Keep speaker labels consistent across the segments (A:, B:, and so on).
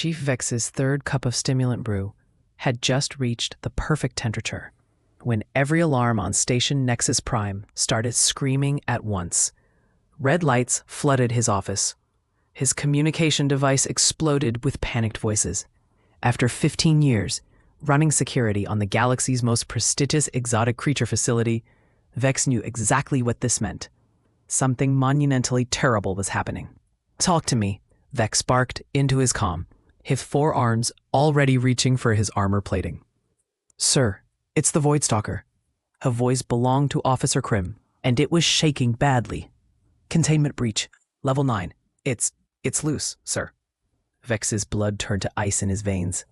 A: Chief Vex's third cup of stimulant brew had just reached the perfect temperature when every alarm on Station Nexus Prime started screaming at once. Red lights flooded his office. His communication device exploded with panicked voices. After 15 years, running security on the galaxy's most prestigious exotic creature facility, Vex knew exactly what this meant. Something monumentally terrible was happening. "Talk to me," Vex barked into his comm, his forearms already reaching for his armor plating. "Sir, it's the Voidstalker." Her voice belonged to Officer Krim, and it was shaking badly. "Containment breach, level 9. It's loose, sir." Vex's blood turned to ice in his veins.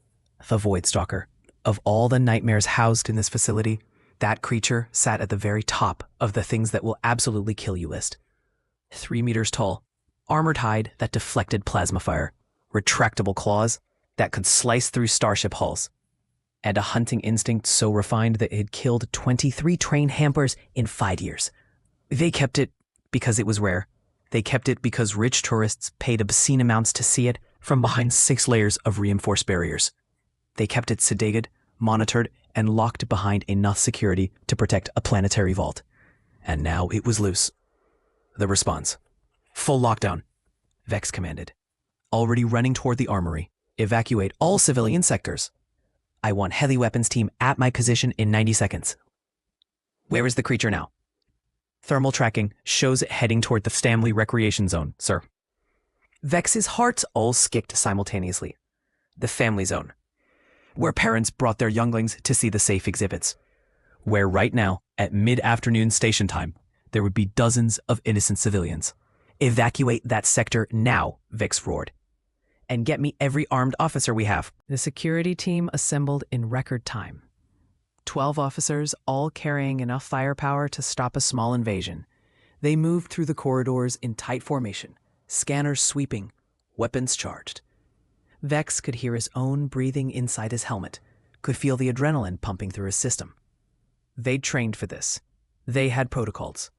A: The Voidstalker. Of all the nightmares housed in this facility, that creature sat at the very top of the things that will absolutely kill you list. 3 meters tall, armored hide that deflected plasma fire, retractable claws that could slice through starship hulls, and a hunting instinct so refined that it had killed 23 trained Hampers in 5 years. They kept it because it was rare. They kept it because rich tourists paid obscene amounts to see it from behind 6 layers of reinforced barriers. They kept it sedated, monitored, and locked behind enough security to protect a planetary vault. And now it was loose. The response: "Full lockdown," Vex commanded. "Already running toward the armory. Evacuate all civilian sectors. I want heavy weapons team at my position in 90 seconds. Where is the creature now?" "Thermal tracking shows it heading toward the Stanley Recreation Zone, sir." Vex's hearts all skipped simultaneously. The family zone, where parents brought their younglings to see the safe exhibits. Where right now, at mid-afternoon station time, there would be dozens of innocent civilians. "Evacuate that sector now," Vex roared. "And get me every armed officer we have." The security team assembled in record time. 12 officers, all carrying enough firepower to stop a small invasion. They moved through the corridors in tight formation, scanners sweeping, weapons charged. Vex could hear his own breathing inside his helmet, could feel the adrenaline pumping through his system. They'd trained for this. They had protocols.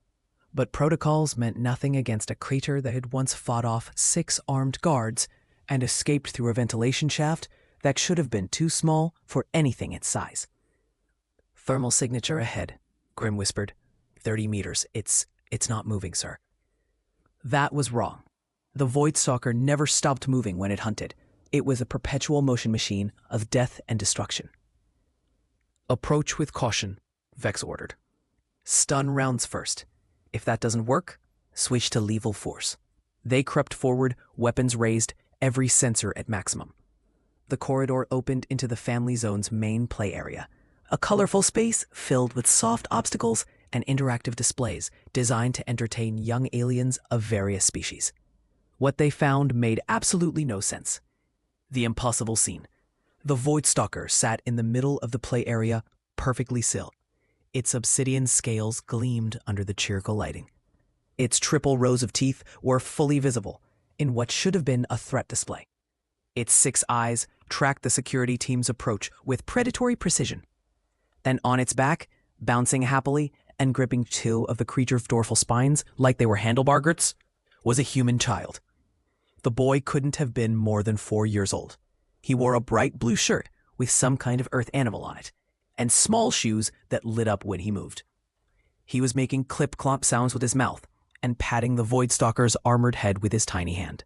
A: But protocols meant nothing against a creature that had once fought off 6 armed guards and escaped through a ventilation shaft that should have been too small for anything its size. "Thermal signature ahead," Grim whispered. 30 meters. It's not moving, sir." That was wrong. The Voidstalker never stopped moving when it hunted. It was a perpetual motion machine of death and destruction. "Approach with caution," Vex ordered. "Stun rounds first. If that doesn't work, switch to lethal force." They crept forward, weapons raised, every sensor at maximum. The corridor opened into the family zone's main play area, a colorful space filled with soft obstacles and interactive displays designed to entertain young aliens of various species. What they found made absolutely no sense. The impossible scene. The Voidstalker sat in the middle of the play area, perfectly still. Its obsidian scales gleamed under the cheerful lighting. Its triple rows of teeth were fully visible in what should have been a threat display. Its 6 eyes tracked the security team's approach with predatory precision. Then on its back, bouncing happily and gripping 2 of the creature's dorsal spines like they were handlebar grips, was a human child. The boy couldn't have been more than 4 years old. He wore a bright blue shirt with some kind of earth animal on it, and small shoes that lit up when he moved. He was making clip-clop sounds with his mouth and patting the Voidstalker's armored head with his tiny hand.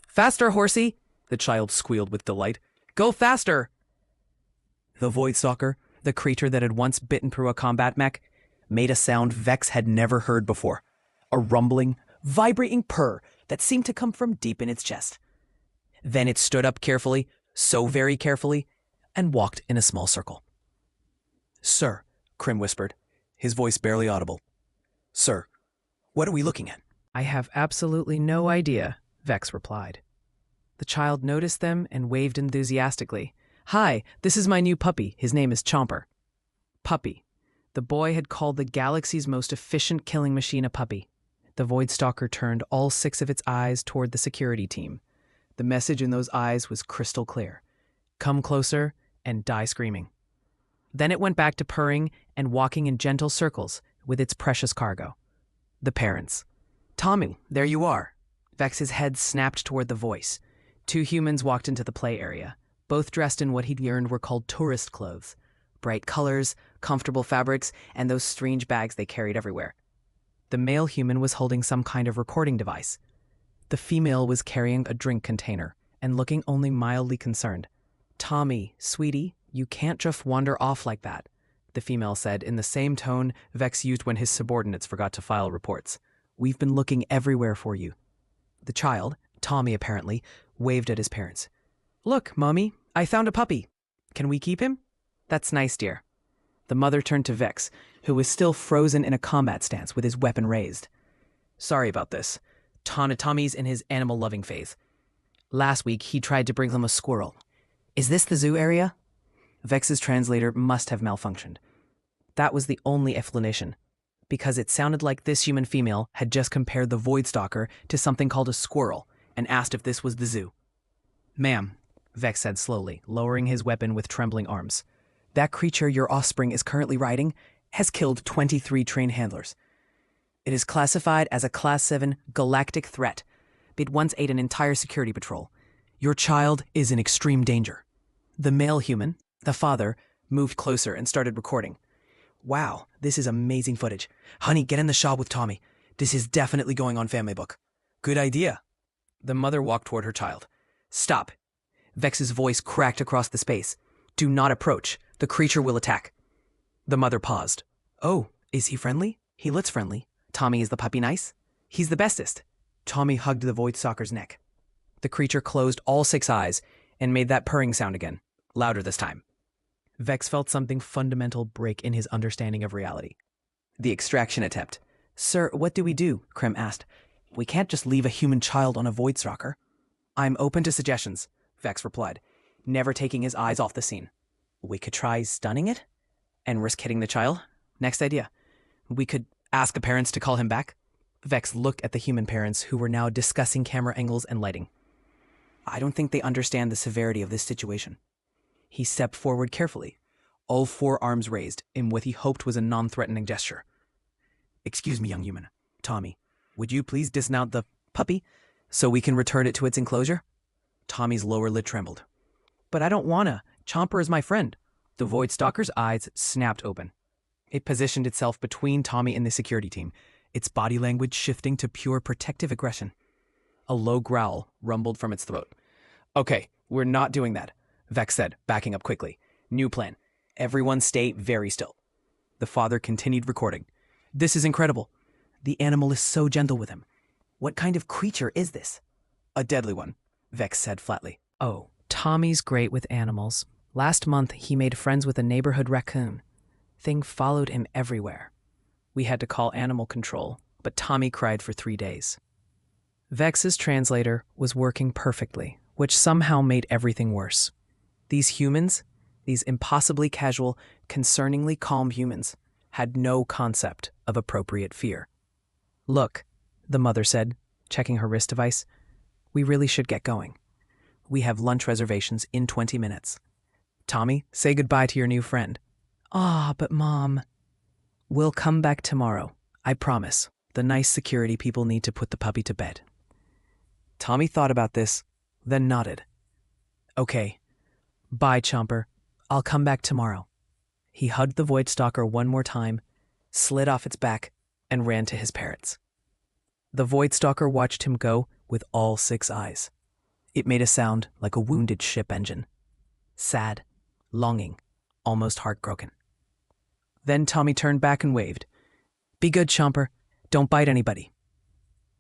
A: "Faster, horsey!" the child squealed with delight. "Go faster!" The Voidstalker, the creature that had once bitten through a combat mech, made a sound Vex had never heard before. A rumbling, vibrating purr that seemed to come from deep in its chest. Then it stood up carefully, so very carefully, and walked in a small circle. "Sir," Krim whispered, his voice barely audible. "Sir, what are we looking at?" "I have absolutely no idea," Vex replied. The child noticed them and waved enthusiastically. "Hi, this is my new puppy. His name is Chomper." Puppy. The boy had called the galaxy's most efficient killing machine a puppy. The Voidstalker turned all 6 of its eyes toward the security team. The message in those eyes was crystal clear. Come closer and die screaming. Then it went back to purring and walking in gentle circles with its precious cargo. The parents. "Tommy, there you are." Vex's head snapped toward the voice. Two humans walked into the play area. Both dressed in what he'd learned were called tourist clothes. Bright colors, comfortable fabrics, and those strange bags they carried everywhere. The male human was holding some kind of recording device. The female was carrying a drink container and looking only mildly concerned. "Tommy, sweetie, you can't just wander off like that," the female said in the same tone Vex used when his subordinates forgot to file reports. "We've been looking everywhere for you." The child, Tommy apparently, waved at his parents. "Look, Mommy, I found a puppy. Can we keep him?" "That's nice, dear." The mother turned to Vex, who was still frozen in a combat stance with his weapon raised. "Sorry about this. Tommy's in his animal-loving phase. Last week, he tried to bring them a squirrel. Is this the zoo area?" Vex's translator must have malfunctioned. That was the only explanation, because it sounded like this human female had just compared the Voidstalker to something called a squirrel and asked if this was the zoo. "Ma'am," Vex said slowly, lowering his weapon with trembling arms, "that creature your offspring is currently riding has killed 23 trained handlers. It is classified as a Class 7 galactic threat. It once ate an entire security patrol. Your child is in extreme danger." The male human, the father, moved closer and started recording. "Wow, this is amazing footage. Honey, get in the shop with Tommy. This is definitely going on Family Book." "Good idea." The mother walked toward her child. "Stop." Vex's voice cracked across the space. "Do not approach. The creature will attack." The mother paused. "Oh, is he friendly?" "He looks friendly." "Tommy, is the puppy nice?" "He's the bestest." Tommy hugged the Voidstalker's neck. The creature closed all 6 eyes and made that purring sound again, louder this time. Vex felt something fundamental break in his understanding of reality. The extraction attempt. "Sir, what do we do?" Krem asked. "We can't just leave a human child on a Voidstalker." "I'm open to suggestions," Vex replied, never taking his eyes off the scene. "We could try stunning it and risk hitting the child. Next idea. We could ask the parents to call him back." Vex looked at the human parents who were now discussing camera angles and lighting. "I don't think they understand the severity of this situation." He stepped forward carefully, all 4 arms raised in what he hoped was a non-threatening gesture. "Excuse me, young human. Tommy, would you please dismount the puppy so we can return it to its enclosure?" Tommy's lower lid trembled. "But I don't wanna. Chomper is my friend." The Voidstalker's eyes snapped open. It positioned itself between Tommy and the security team, its body language shifting to pure protective aggression. A low growl rumbled from its throat. "Okay, we're not doing that," Vex said, backing up quickly. "New plan. Everyone stay very still." The father continued recording. "This is incredible. The animal is so gentle with him. What kind of creature is this?" "A deadly one," Vex said flatly. "Oh, Tommy's great with animals. Last month, he made friends with a neighborhood raccoon. Thing followed him everywhere. We had to call animal control, but Tommy cried for 3 days." Vex's translator was working perfectly, which somehow made everything worse. These humans, these impossibly casual, concerningly calm humans, had no concept of appropriate fear. "Look," the mother said, checking her wrist device, "we really should get going. We have lunch reservations in 20 minutes. Tommy, say goodbye to your new friend." "Ah, but Mom." "We'll come back tomorrow, I promise. The nice security people need to put the puppy to bed." Tommy thought about this, then nodded. "Okay. Bye, Chomper. I'll come back tomorrow." He hugged the Voidstalker one more time, slid off its back, and ran to his parents. The Voidstalker watched him go with all 6 eyes. It made a sound like a wounded ship engine. Sad, longing, almost heartbroken. Then Tommy turned back and waved. "Be good, Chomper. Don't bite anybody."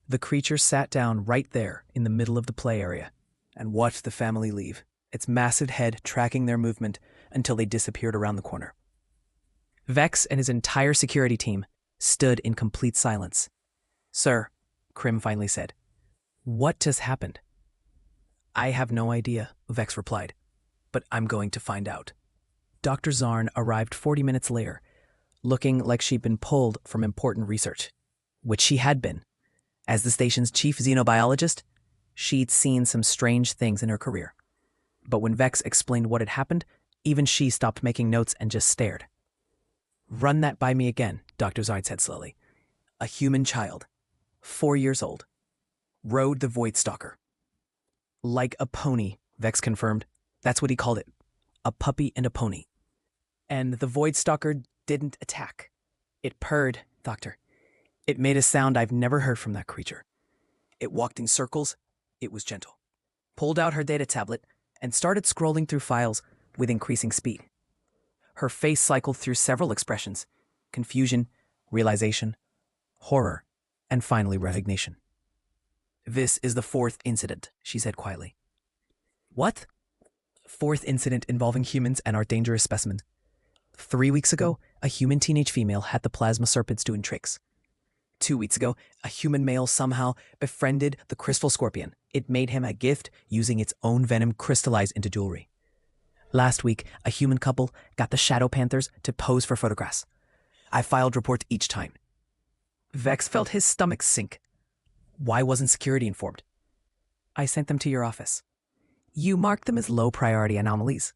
A: The creature sat down right there in the middle of the play area and watched the family leave, its massive head tracking their movement until they disappeared around the corner. Vex and his entire security team stood in complete silence. "Sir," Krim finally said, "what just happened?" "I have no idea," Vex replied, "but I'm going to find out." Dr. Zarn arrived 40 minutes later, looking like she'd been pulled from important research, which she had been. As the station's chief xenobiologist, she'd seen some strange things in her career. But when Vex explained what had happened, even she stopped making notes and just stared. "Run that by me again," Dr. Zarn said slowly. "A human child, 4 years old, rode the Voidstalker." Like a pony, Vex confirmed. That's what he called it. A puppy and a pony. And the Void Stalker didn't attack. It purred, Doctor. It made a sound I've never heard from that creature. It walked in circles. It was gentle. Pulled out her data tablet and started scrolling through files with increasing speed. Her face cycled through several expressions: confusion, realization, horror, and finally resignation. "This is the fourth incident," she said quietly. "What?" "Fourth incident involving humans and our dangerous specimen. 3 weeks ago, a human teenage female had the plasma serpents doing tricks. 2 weeks ago, a human male somehow befriended the crystal scorpion. It made him a gift using its own venom crystallized into jewelry. Last week, a human couple got the shadow panthers to pose for photographs. I filed reports each time." Vex felt his stomach sink. "Why wasn't security informed?" "I sent them to your office." "You marked them as low priority anomalies."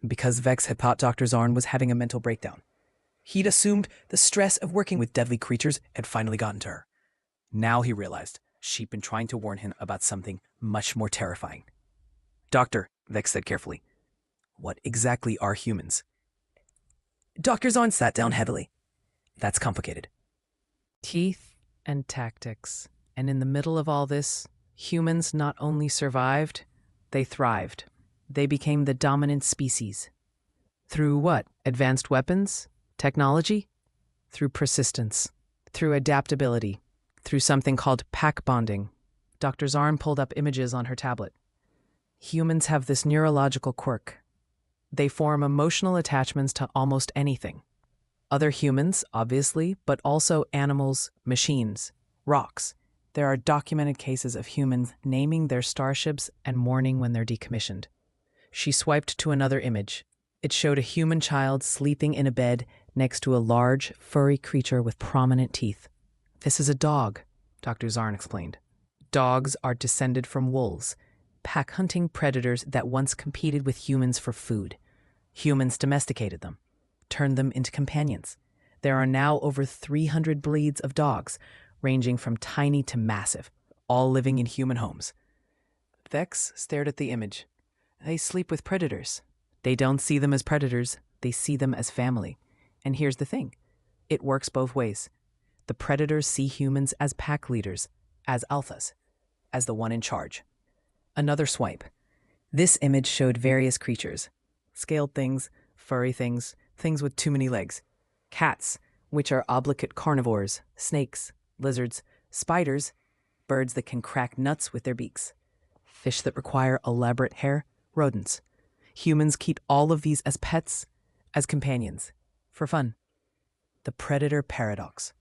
A: Because Vex had thought Dr. Zarn was having a mental breakdown. He'd assumed the stress of working with deadly creatures had finally gotten to her. Now he realized she'd been trying to warn him about something much more terrifying. "Doctor," Vex said carefully, "what exactly are humans?" Dr. Zarn sat down heavily. "That's complicated. Teeth and tactics. And in the middle of all this, humans not only survived, they thrived. They became the dominant species. Through what? Advanced weapons? Technology? Through persistence. Through adaptability. Through something called pack bonding." Dr. Zarn pulled up images on her tablet. "Humans have this neurological quirk. They form emotional attachments to almost anything. Other humans, obviously, but also animals, machines, rocks. There are documented cases of humans naming their starships and mourning when they're decommissioned." She swiped to another image. It showed a human child sleeping in a bed next to a large, furry creature with prominent teeth. "This is a dog," Dr. Zarn explained. "Dogs are descended from wolves, pack-hunting predators that once competed with humans for food. Humans domesticated them, turned them into companions. There are now over 300 breeds of dogs, ranging from tiny to massive, all living in human homes." Vex stared at the image. "They sleep with predators. They don't see them as predators. They see them as family. And here's the thing. It works both ways. The predators see humans as pack leaders, as alphas, as the one in charge." Another swipe. This image showed various creatures. Scaled things, furry things, things with too many legs. Cats, which are obligate carnivores, snakes, lizards, spiders, birds that can crack nuts with their beaks, fish that require elaborate hair, rodents. Humans keep all of these as pets, as companions, for fun. The predator paradox.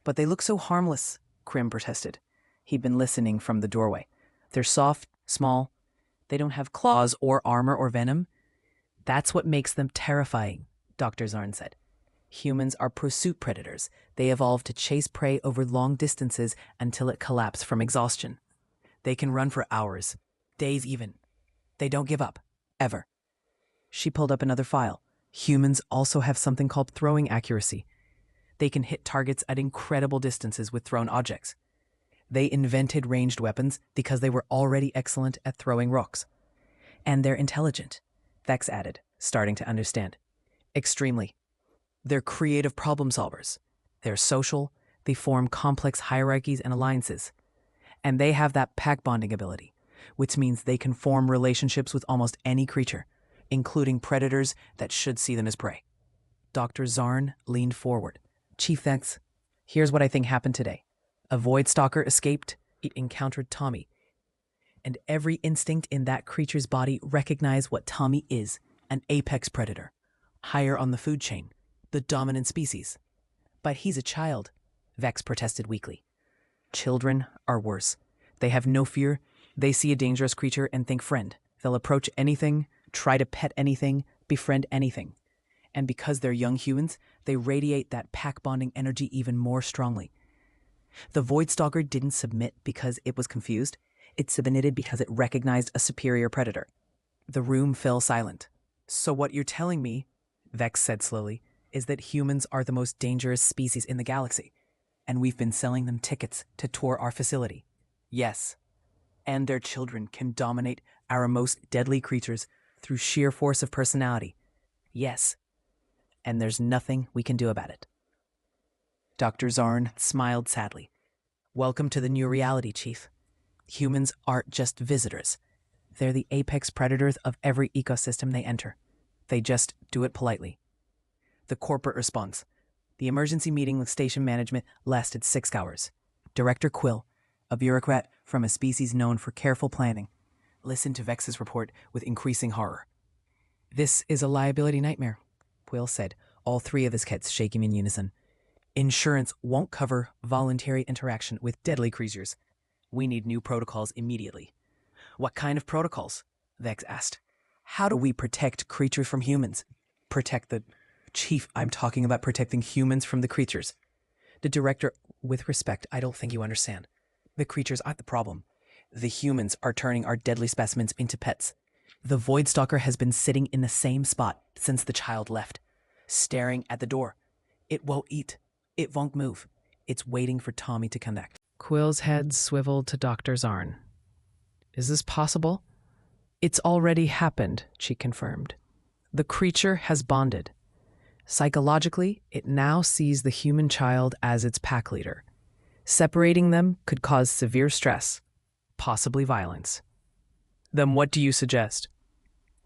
A: "But they look so harmless," Krim protested. He'd been listening from the doorway. "They're soft, small. They don't have claws or armor or venom. That's what makes them terrifying," Dr. Zarn said. "Humans are pursuit predators. They evolved to chase prey over long distances until it collapsed from exhaustion. They can run for hours, days even. They don't give up, ever." She pulled up another file. "Humans also have something called throwing accuracy. They can hit targets at incredible distances with thrown objects. They invented ranged weapons because they were already excellent at throwing rocks. And they're intelligent," Vex added, starting to understand. "Extremely. They're creative problem solvers. They're social. They form complex hierarchies and alliances. And they have that pack bonding ability, which means they can form relationships with almost any creature, including predators that should see them as prey." Dr. Zarn leaned forward. "Chief Vex, here's what I think happened today. A Void Stalker escaped. It encountered Tommy. And every instinct in that creature's body recognized what Tommy is, an apex predator. Higher on the food chain, the dominant species. But he's a child," Vex protested weakly. "Children are worse. They have no fear. They see a dangerous creature and think friend. They'll approach anything, try to pet anything, befriend anything. And because they're young humans, they radiate that pack bonding energy even more strongly. The Void Stalker didn't submit because it was confused. It submitted because it recognized a superior predator." The room fell silent. "So what you're telling me," Vex said slowly, "is that humans are the most dangerous species in the galaxy, and we've been selling them tickets to tour our facility." "Yes. and their children can dominate our most deadly creatures through sheer force of personality. Yes, and there's nothing we can do about it. Dr. Zarn smiled sadly. Welcome to the new reality, Chief. Humans aren't just visitors. They're the apex predators of every ecosystem they enter. They just do it politely. The corporate response. The emergency meeting with station management lasted 6 hours. Director Quill, a bureaucrat from a species known for careful planning, listened to Vex's report with increasing horror. This is a liability nightmare, Quill said, all 3 of his kids shaking in unison. Insurance won't cover voluntary interaction with deadly creatures. We need new protocols immediately. What kind of protocols? Vex asked. How do we protect creatures from humans? Protect the... Chief, I'm talking about protecting humans from the creatures. The director, with respect, I don't think you understand. The creatures aren't the problem. The humans are turning our deadly specimens into pets. The Voidstalker has been sitting in the same spot since the child left, staring at the door. It won't eat. It won't move. It's waiting for Tommy to connect. Quill's head swiveled to Dr. Zarn. Is this possible? It's already happened, she confirmed. The creature has bonded. Psychologically, it now sees the human child as its pack leader. Separating them could cause severe stress, possibly violence. Then what do you suggest?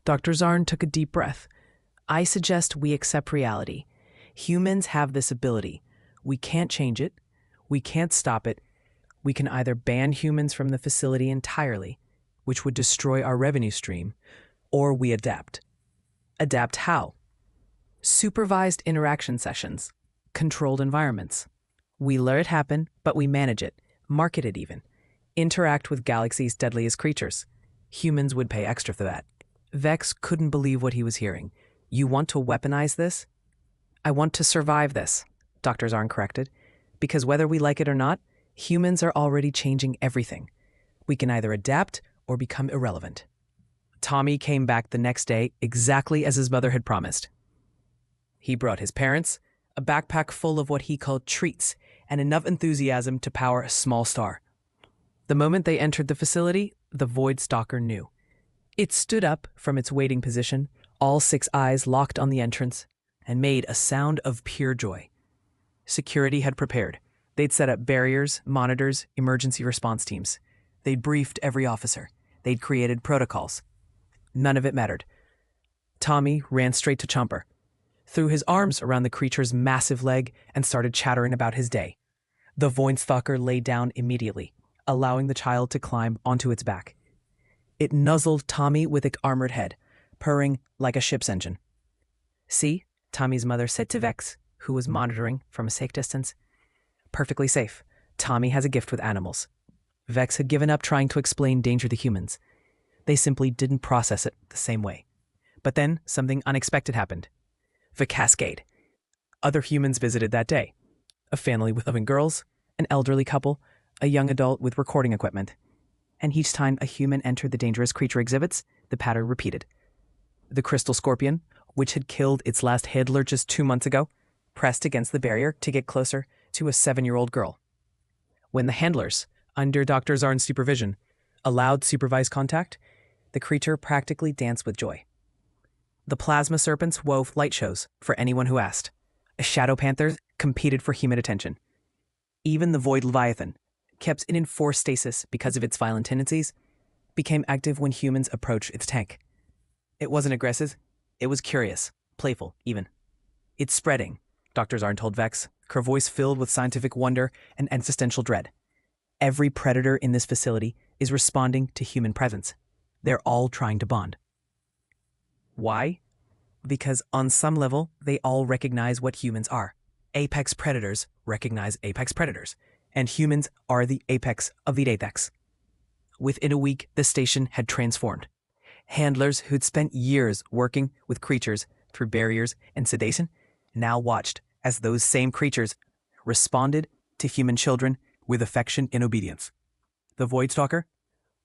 A: Dr. Zarn took a deep breath. I suggest we accept reality. Humans have this ability. We can't change it. We can't stop it. We can either ban humans from the facility entirely, which would destroy our revenue stream, or we adapt. Adapt how? Supervised interaction sessions, controlled environments. We let it happen, but we manage it, market it even. Interact with galaxy's deadliest creatures. Humans would pay extra for that. Vex couldn't believe what he was hearing. You want to weaponize this? I want to survive this, Dr. Zarn corrected, because whether we like it or not, humans are already changing everything. We can either adapt or become irrelevant. Tommy came back the next day exactly as his mother had promised. He brought his parents, a backpack full of what he called treats, and enough enthusiasm to power a small star. The moment they entered the facility, the Voidstalker knew. It stood up from its waiting position, all 6 eyes locked on the entrance, and made a sound of pure joy. Security had prepared. They'd set up barriers, monitors, emergency response teams. They'd briefed every officer. They'd created protocols. None of it mattered. Tommy ran straight to Chomper, threw his arms around the creature's massive leg, and started chattering about his day. The Voidstalker lay down immediately, allowing the child to climb onto its back. It nuzzled Tommy with its armored head, purring like a ship's engine. See, Tommy's mother said to Vex, who was monitoring from a safe distance. Perfectly safe. Tommy has a gift with animals. Vex had given up trying to explain danger to humans. They simply didn't process it the same way. But then something unexpected happened. The cascade. Other humans visited that day. A family with loving girls, an elderly couple, a young adult with recording equipment. And each time a human entered the dangerous creature exhibits, the pattern repeated. The crystal scorpion, which had killed its last handler just 2 months ago, pressed against the barrier to get closer to a 7-year-old girl. When the handlers, under Dr. Zarn's supervision, allowed supervised contact, the creature practically danced with joy. The plasma serpents wove light shows for anyone who asked. Shadow panthers competed for human attention. Even the void leviathan, kept in enforced stasis because of its violent tendencies, became active when humans approached its tank. It wasn't aggressive. It was curious, playful, even. It's spreading, Dr. Zarn told Vex, her voice filled with scientific wonder and existential dread. Every predator in this facility is responding to human presence. They're all trying to bond. Why? Because on some level, they all recognize what humans are. Apex predators recognize apex predators, and humans are the apex of the apex. Within a week, the station had transformed. Handlers who'd spent years working with creatures through barriers and sedation now watched as those same creatures responded to human children with affection and obedience. The Voidstalker,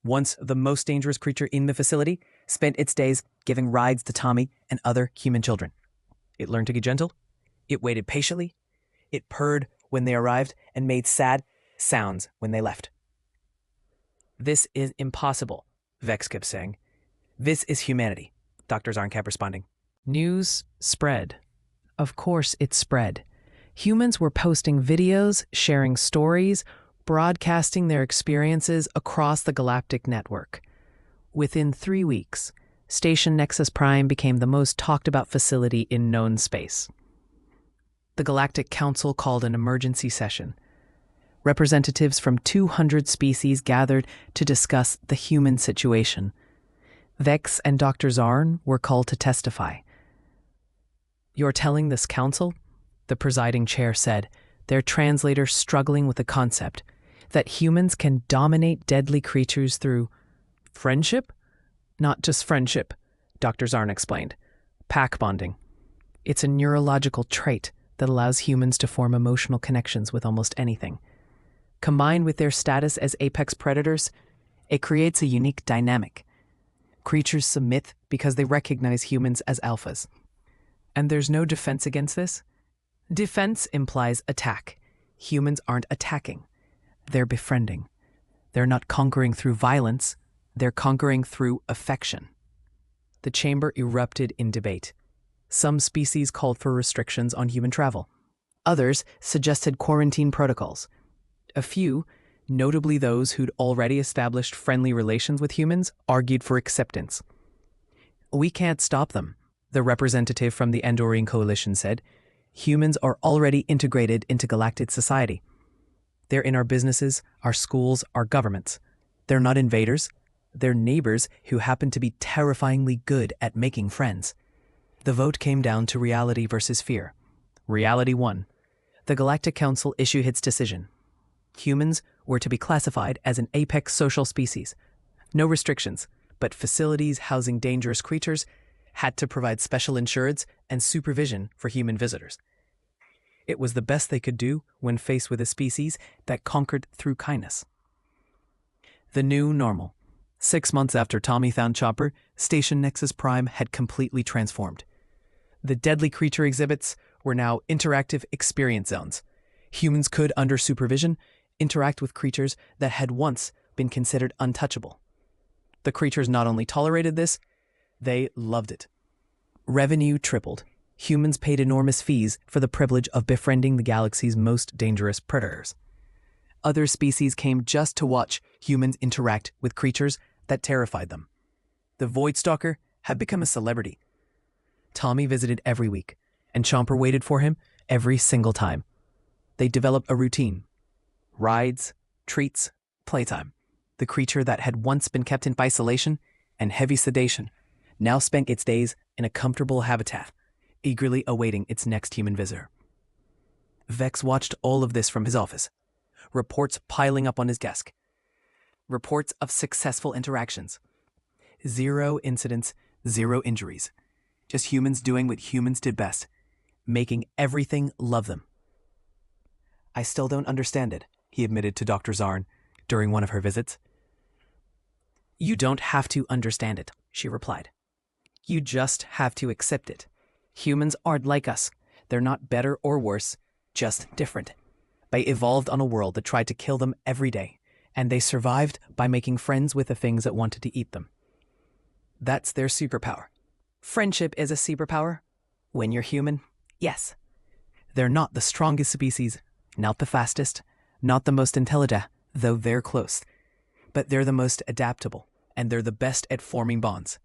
A: once the most dangerous creature in the facility, spent its days giving rides to Tommy and other human children. It learned to get gentle. It waited patiently. It purred when they arrived and made sad sounds when they left. This is impossible, Vex kept saying. This is humanity, Dr. Zarn kept responding. News spread. Of course it spread. Humans were posting videos, sharing stories, broadcasting their experiences across the galactic network. Within 3 weeks, Station Nexus Prime became the most talked about facility in known space. The Galactic Council called an emergency session. Representatives from 200 species gathered to discuss the human situation. Vex and Dr. Zarn were called to testify. "You're telling this council," the presiding chair said, their translator struggling with the concept, "that humans can dominate deadly creatures through friendship?" "Not just friendship," Dr. Zarn explained. "Pack bonding. It's a neurological trait that allows humans to form emotional connections with almost anything. Combined with their status as apex predators, it creates a unique dynamic. Creatures submit because they recognize humans as alphas. And there's no defense against this? Defense implies attack. Humans aren't attacking. They're befriending. They're not conquering through violence. They're conquering through affection." The chamber erupted in debate. Some species called for restrictions on human travel. Others suggested quarantine protocols. A few, notably those who'd already established friendly relations with humans, argued for acceptance. "We can't stop them," the representative from the Andorian Coalition said. "Humans are already integrated into galactic society. They're in our businesses, our schools, our governments. They're not invaders. They're neighbors who happen to be terrifyingly good at making friends." The vote came down to reality versus fear. Reality won. The Galactic Council issued its decision. Humans were to be classified as an apex social species. No restrictions, but facilities housing dangerous creatures had to provide special insurance and supervision for human visitors. It was the best they could do when faced with a species that conquered through kindness. The new normal. 6 months after Tommy found Chopper, Station Nexus Prime had completely transformed. The deadly creature exhibits were now interactive experience zones. Humans could, under supervision, interact with creatures that had once been considered untouchable. The creatures not only tolerated this, they loved it. Revenue tripled. Humans paid enormous fees for the privilege of befriending the galaxy's most dangerous predators. Other species came just to watch humans interact with creatures that terrified them. The Void Stalker had become a celebrity. Tommy visited every week, and Chomper waited for him every single time. They developed a routine. Rides, treats, playtime. The creature that had once been kept in isolation and heavy sedation now spent its days in a comfortable habitat, eagerly awaiting its next human visitor. Vex watched all of this from his office, reports piling up on his desk. Reports of successful interactions. 0 incidents, 0 injuries. Just humans doing what humans did best, making everything love them. "I still don't understand it," he admitted to Dr. Zarn during one of her visits. "You don't have to understand it," she replied. "You just have to accept it. Humans aren't like us. They're not better or worse, just different. They evolved on a world that tried to kill them every day, and they survived by making friends with the things that wanted to eat them. That's their superpower. Friendship is a superpower. When you're human, yes. They're not the strongest species, not the fastest, not the most intelligent, though they're close. But they're the most adaptable, and they're the best at forming bonds.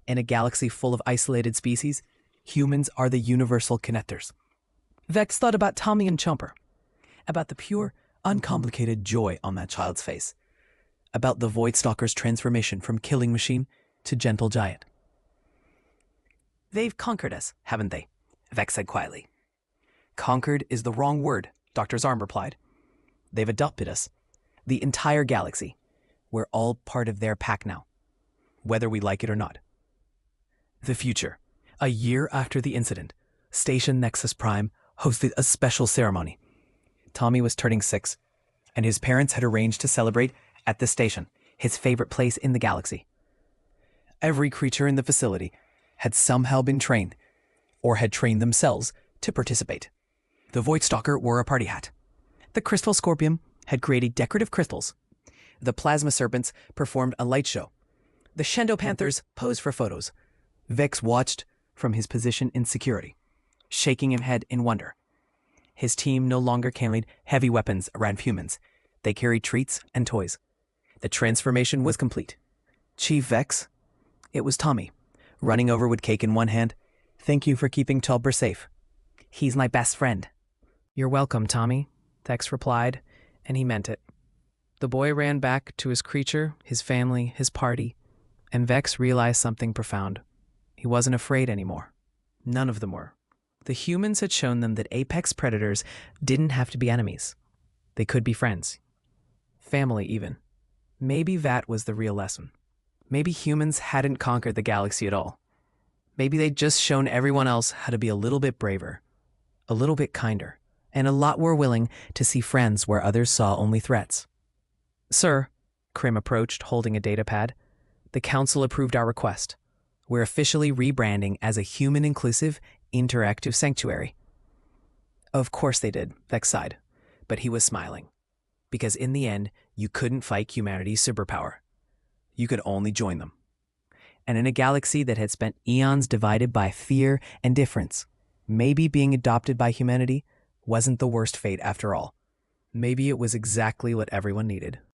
A: In a galaxy full of isolated species, humans are the universal connectors." Vex thought about Tommy and Chomper, about the pure, uncomplicated joy on that child's face, about the Void Stalker's transformation from killing machine to gentle giant. "They've conquered us, haven't they?" Vex said quietly. "Conquered is the wrong word," Dr. Zarn replied. "They've adopted us. The entire galaxy. We're all part of their pack now, whether we like it or not." The future. A year after the incident, Station Nexus Prime hosted a special ceremony. Tommy was turning 6, and his parents had arranged to celebrate at the station, his favorite place in the galaxy. Every creature in the facility had somehow been trained, or had trained themselves to participate. The Void Stalker wore a party hat. The Crystal Scorpion had created decorative crystals. The plasma serpents performed a light show. The Shendo Panthers posed for photos. Vex watched from his position in security, shaking his head in wonder. His team no longer carried heavy weapons around humans. They carried treats and toys. The transformation was complete. Chief Vex? It was Tommy, running over with cake in one hand. Thank you for keeping Toddler safe. He's my best friend. You're welcome, Tommy, Vex replied, and he meant it. The boy ran back to his creature, his family, his party, and Vex realized something profound. He wasn't afraid anymore. None of them were. The humans had shown them that apex predators didn't have to be enemies. They could be friends. Family, even. Maybe that was the real lesson. Maybe humans hadn't conquered the galaxy at all. Maybe they'd just shown everyone else how to be a little bit braver, a little bit kinder, and a lot more willing to see friends where others saw only threats. Sir, Krim approached, holding a datapad. The council approved our request. We're officially rebranding as a human-inclusive, interactive sanctuary. Of course they did, Vex sighed, but he was smiling. Because in the end, you couldn't fight humanity's superpower. You could only join them. And in a galaxy that had spent eons divided by fear and difference, maybe being adopted by humanity wasn't the worst fate after all. Maybe it was exactly what everyone needed.